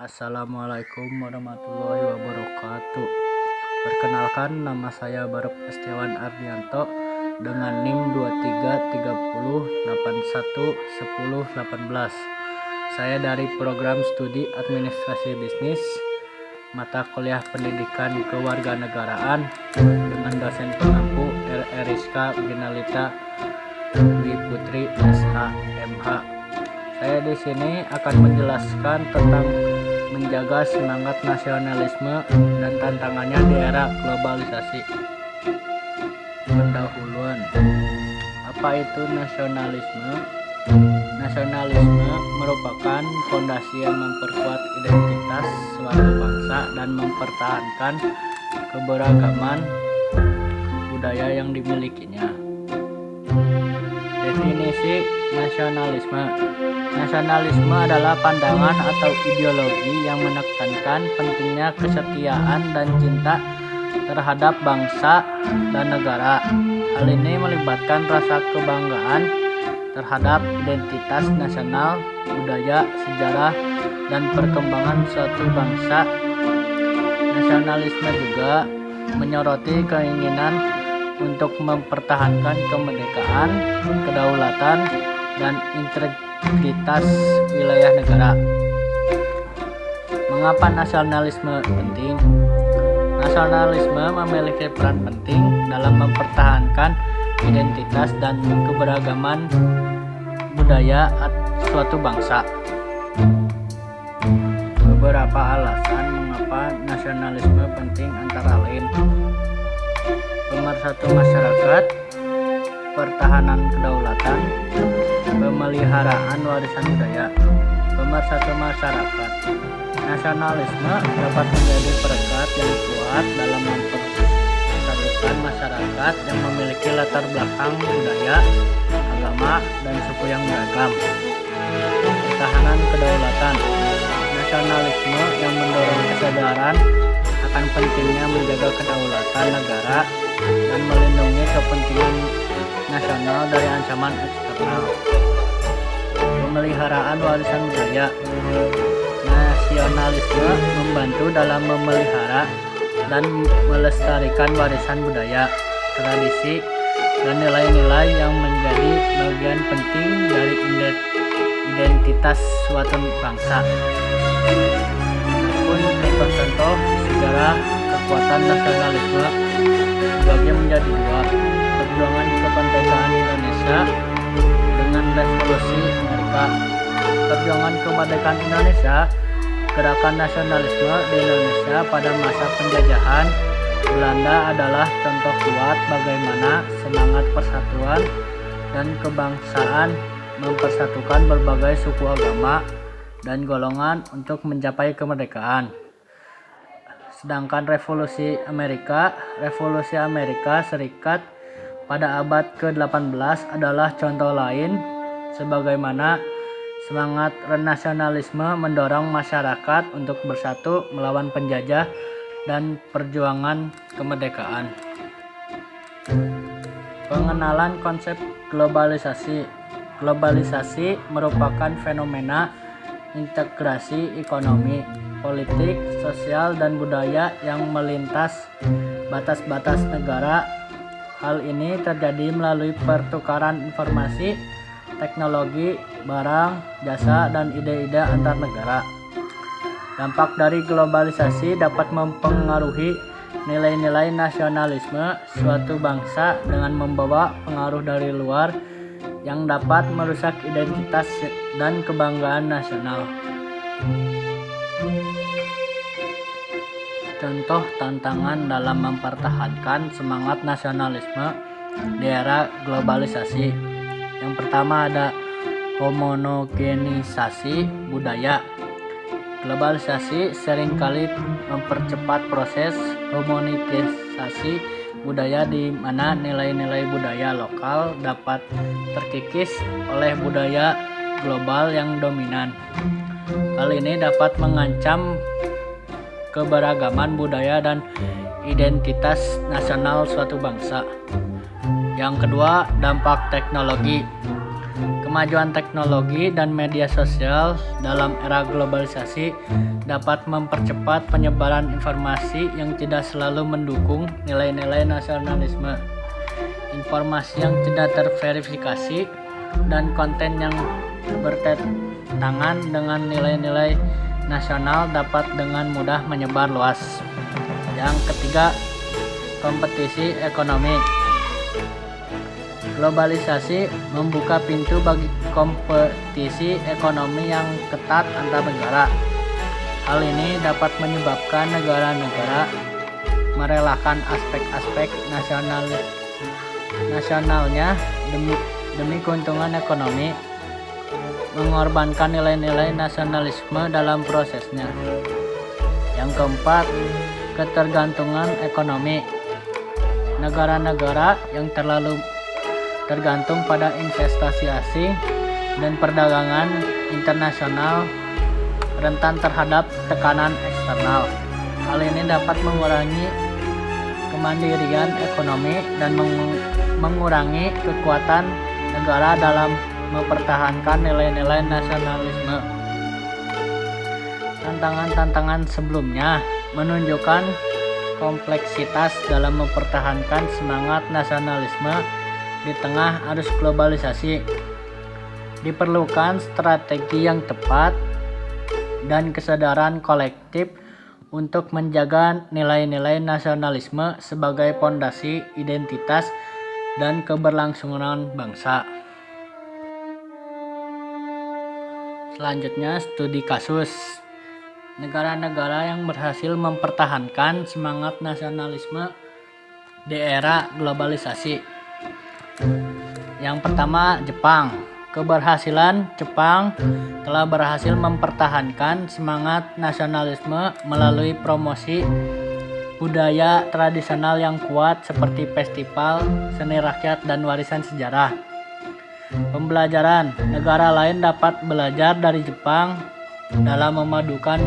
Assalamualaikum warahmatullahi wabarakatuh. Perkenalkan, nama saya Barep Estewan Ardianto dengan NIM 2330811018. Saya dari program studi administrasi bisnis, mata kuliah pendidikan kewarganegaraan dengan dosen pengampu Eriska Ginalita Dwi Putri SH.MH. Saya di sini akan menjelaskan tentang menjaga semangat nasionalisme dan tantangannya di era globalisasi. Pendahuluan. Apa itu nasionalisme? Nasionalisme merupakan fondasi yang memperkuat identitas suatu bangsa dan mempertahankan keberagaman budaya yang dimilikinya. Definisi nasionalisme. Nasionalisme adalah pandangan atau ideologi yang menekankan pentingnya kesetiaan dan cinta terhadap bangsa dan negara. Hal ini melibatkan rasa kebanggaan terhadap identitas nasional, budaya, sejarah, dan perkembangan suatu bangsa. Nasionalisme juga menyoroti keinginan untuk mempertahankan kemerdekaan, kedaulatan, dan integritas wilayah negara. Mengapa nasionalisme penting? Nasionalisme memiliki peran penting dalam mempertahankan identitas dan keberagaman budaya suatu bangsa. Beberapa alasan mengapa nasionalisme penting antara lain: pemersatu masyarakat, pertahanan kedaulatan, pemeliharaan warisan budaya. Pemersatu masyarakat. Nasionalisme dapat menjadi perekat yang kuat dalam mempersatukan masyarakat yang memiliki latar belakang budaya, agama, dan suku yang beragam. Pertahanan kedaulatan. Nasionalisme yang mendorong kesadaran akan pentingnya menjaga kedaulatan negara dan melindungi kepentingan nasional dari ancaman eksternal. Pemeliharaan warisan budaya. Nasionalisme membantu dalam memelihara dan melestarikan warisan budaya, tradisi, dan nilai-nilai yang menjadi bagian penting dari identitas suatu bangsa. Pun tercontoh sejarah kekuatan nasionalisme dibagi menjadi dua: perjuangan kemerdekaan Indonesia dengan revolusi Amerika. Perjuangan kemerdekaan Indonesia, gerakan nasionalisme di Indonesia pada masa penjajahan Belanda adalah contoh kuat bagaimana semangat persatuan dan kebangsaan mempersatukan berbagai suku, agama, dan golongan untuk mencapai kemerdekaan. Sedangkan Revolusi Amerika Serikat pada abad ke-18 adalah contoh lain sebagaimana semangat renasionalisme mendorong masyarakat untuk bersatu melawan penjajah dan perjuangan kemerdekaan. Pengenalan konsep globalisasi. Globalisasi merupakan fenomena integrasi ekonomi, politik, sosial, dan budaya yang melintas batas-batas negara. Hal ini terjadi melalui pertukaran informasi, teknologi, barang, jasa, dan ide-ide antar negara. Dampak dari globalisasi dapat mempengaruhi nilai-nilai nasionalisme suatu bangsa dengan membawa pengaruh dari luar yang dapat merusak identitas dan kebanggaan nasional. Contoh tantangan dalam mempertahankan semangat nasionalisme di era globalisasi. Yang pertama ada homogenisasi budaya. Globalisasi seringkali mempercepat proses homogenisasi budaya di mana nilai-nilai budaya lokal dapat terkikis oleh budaya global yang dominan. Hal ini dapat mengancam keberagaman budaya dan identitas nasional suatu bangsa. Yang kedua, dampak teknologi. Kemajuan teknologi dan media sosial dalam era globalisasi dapat mempercepat penyebaran informasi yang tidak selalu mendukung nilai-nilai nasionalisme. Informasi yang tidak terverifikasi dan konten yang bertentangan dengan nilai-nilai nasional dapat dengan mudah menyebar luas. Yang ketiga, kompetisi ekonomi. Globalisasi membuka pintu bagi kompetisi ekonomi yang ketat antar negara. Hal ini dapat menyebabkan negara-negara merelakan aspek-aspek nasionalnya demi keuntungan ekonomi, mengorbankan nilai-nilai nasionalisme dalam prosesnya. Yang keempat, ketergantungan ekonomi. Negara-negara yang terlalu tergantung pada investasi asing dan perdagangan internasional rentan terhadap tekanan eksternal. Hal ini dapat mengurangi kemandirian ekonomi dan mengurangi kekuatan negara dalam mempertahankan nilai-nilai nasionalisme. Tantangan-tantangan sebelumnya menunjukkan kompleksitas dalam mempertahankan semangat nasionalisme di tengah arus globalisasi. Diperlukan strategi yang tepat dan kesadaran kolektif untuk menjaga nilai-nilai nasionalisme sebagai pondasi identitas dan keberlangsungan bangsa. Selanjutnya, studi kasus. Negara-negara yang berhasil mempertahankan semangat nasionalisme di era globalisasi. Yang pertama, Jepang. Keberhasilan Jepang telah berhasil mempertahankan semangat nasionalisme melalui promosi budaya tradisional yang kuat seperti festival, seni rakyat, dan warisan sejarah. Pembelajaran. Negara lain dapat belajar dari Jepang dalam memadukan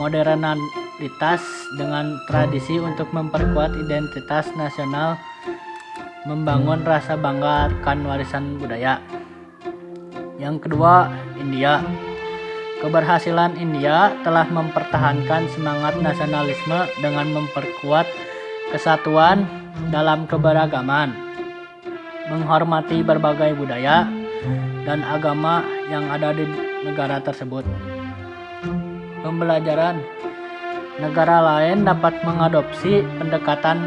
modernitas dengan tradisi untuk memperkuat identitas nasional, membangun rasa bangga akan warisan budaya. Yang kedua, India. Keberhasilan India telah mempertahankan semangat nasionalisme dengan memperkuat kesatuan dalam keberagaman, menghormati berbagai budaya dan agama yang ada di negara tersebut. Pembelajaran. Negara lain dapat mengadopsi pendekatan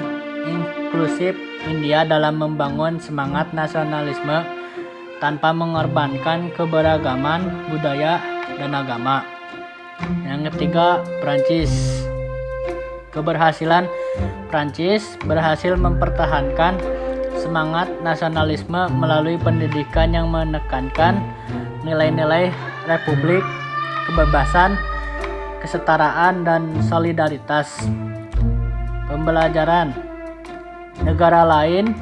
inklusif India dalam membangun semangat nasionalisme tanpa mengorbankan keberagaman budaya dan agama. Yang ketiga, Prancis. Keberhasilan Prancis berhasil mempertahankan semangat nasionalisme melalui pendidikan yang menekankan nilai-nilai republik, kebebasan, kesetaraan, dan solidaritas. Pembelajaran. Negara lain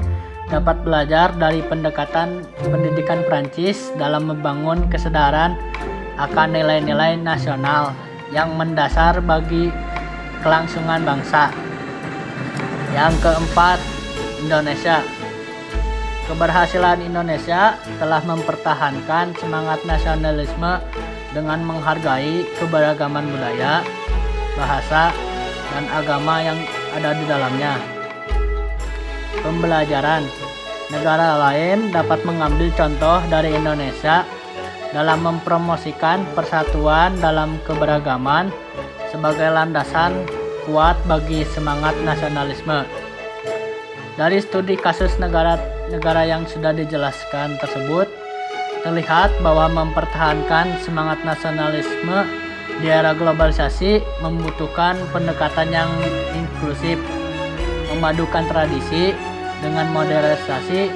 dapat belajar dari pendekatan pendidikan Prancis dalam membangun kesadaran akan nilai-nilai nasional yang mendasar bagi kelangsungan bangsa. Yang keempat, Indonesia. Keberhasilan Indonesia telah mempertahankan semangat nasionalisme dengan menghargai keberagaman budaya, bahasa, dan agama yang ada di dalamnya. Pembelajaran. Negara lain dapat mengambil contoh dari Indonesia dalam mempromosikan persatuan dalam keberagaman sebagai landasan kuat bagi semangat nasionalisme. Dari studi kasus negara-negara yang sudah dijelaskan tersebut, terlihat bahwa mempertahankan semangat nasionalisme di era globalisasi membutuhkan pendekatan yang inklusif, memadukan tradisi dengan modernisasi,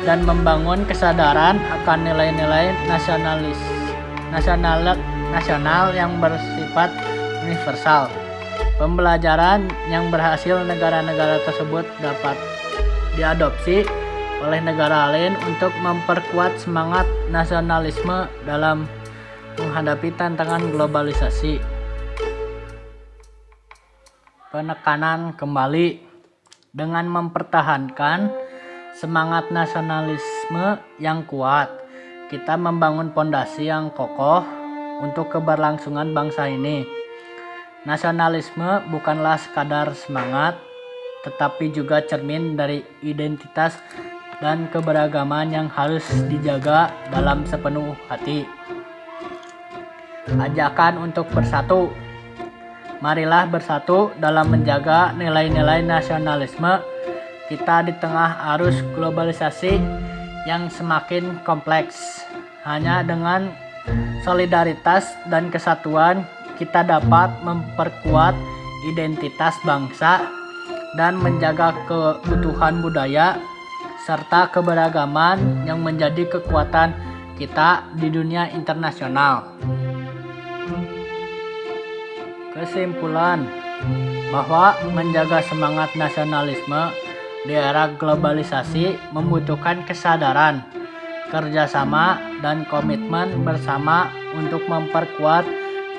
dan membangun kesadaran akan nilai-nilai nasional yang bersifat universal. Pembelajaran yang berhasil negara-negara tersebut dapat diadopsi oleh negara lain untuk memperkuat semangat nasionalisme dalam menghadapi tantangan globalisasi. Penekanan kembali. Dengan mempertahankan semangat nasionalisme yang kuat, kita membangun pondasi yang kokoh untuk keberlangsungan bangsa ini. Nasionalisme bukanlah sekadar semangat, tetapi juga cermin dari identitas dan keberagaman yang harus dijaga dalam sepenuh hati. Ajakan untuk bersatu. Marilah bersatu dalam menjaga nilai-nilai nasionalisme kita di tengah arus globalisasi yang semakin kompleks. Hanya dengan solidaritas dan kesatuan kita dapat memperkuat identitas bangsa dan menjaga keutuhan budaya serta keberagaman yang menjadi kekuatan kita di dunia internasional. Kesimpulan bahwa menjaga semangat nasionalisme di era globalisasi membutuhkan kesadaran, kerjasama, dan komitmen bersama untuk memperkuat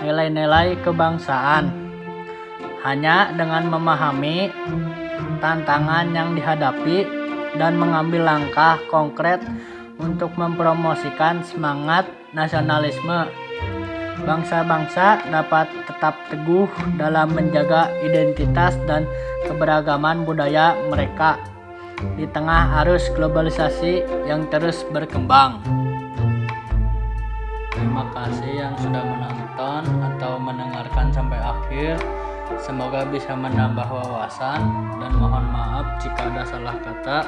nilai-nilai kebangsaan. Hanya dengan memahami tantangan yang dihadapi dan mengambil langkah konkret untuk mempromosikan semangat nasionalisme, bangsa-bangsa dapat tetap teguh dalam menjaga identitas dan keberagaman budaya mereka di tengah arus globalisasi yang terus berkembang. Terima kasih yang sudah menonton atau mendengarkan sampai akhir. Semoga bisa menambah wawasan dan mohon maaf jika ada salah kata.